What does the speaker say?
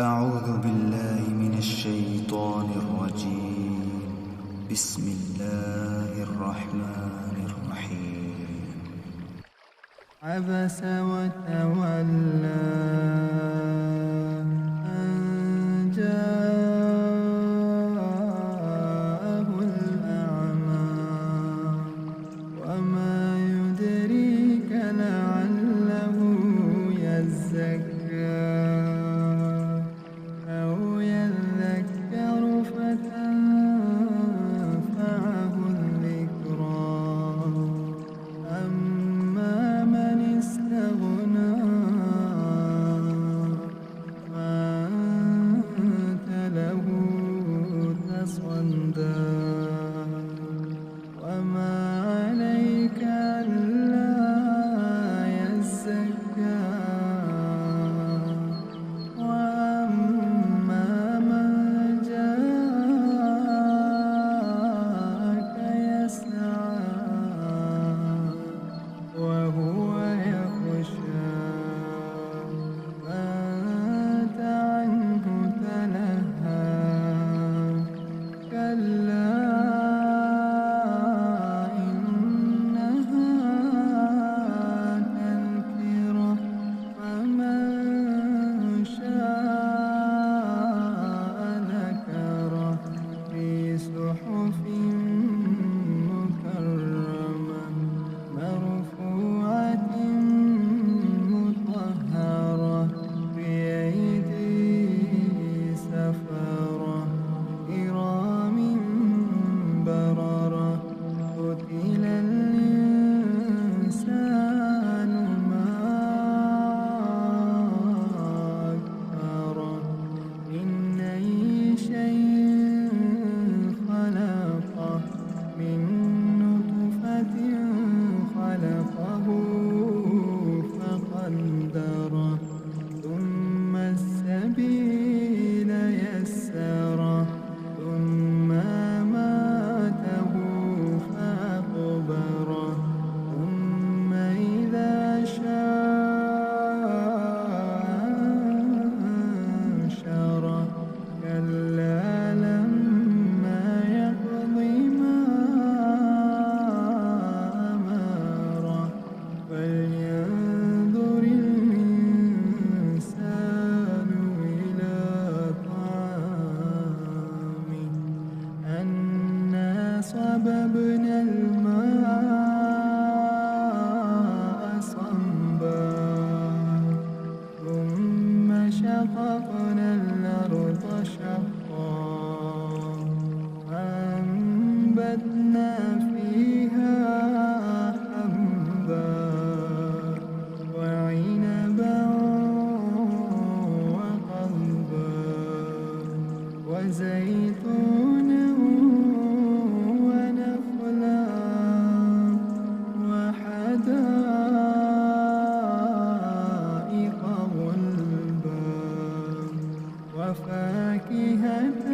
أعوذ بالله من الشيطان الرجيم. بسم الله الرحمن الرحيم. عبس وتولى أن جاءه الأعمى وما يدريك لعله يزكى أو يذكر فتنفعه الذكرى أما من استغنى فأنت له تصدى وما عليك ألا يزكى وأما من جاءك يسعى وهو يخشى فأنت عنه تلهى كلا إنها تذكرة فمن شاء ذكره في صحف مكرمة مرفوعة مطهرة بأيدي سفرة كرام بررة قتل الإنسان ما أكفره من أي شيء خلقه من نطفة خلقه فقدره ثم السبيل يسره ثم أماته فأقبره ثم إذا شاء أنشره كلا لما يقض ما أمره فلينظر الإنسان إلى طعامه أنا صببنا الماء صبا ثم شققنا الأرض شقا فأنبتنا فيها حبا وعنبا وقضبا وزيتونا ونخلا وحدائق غلبا وفاكهة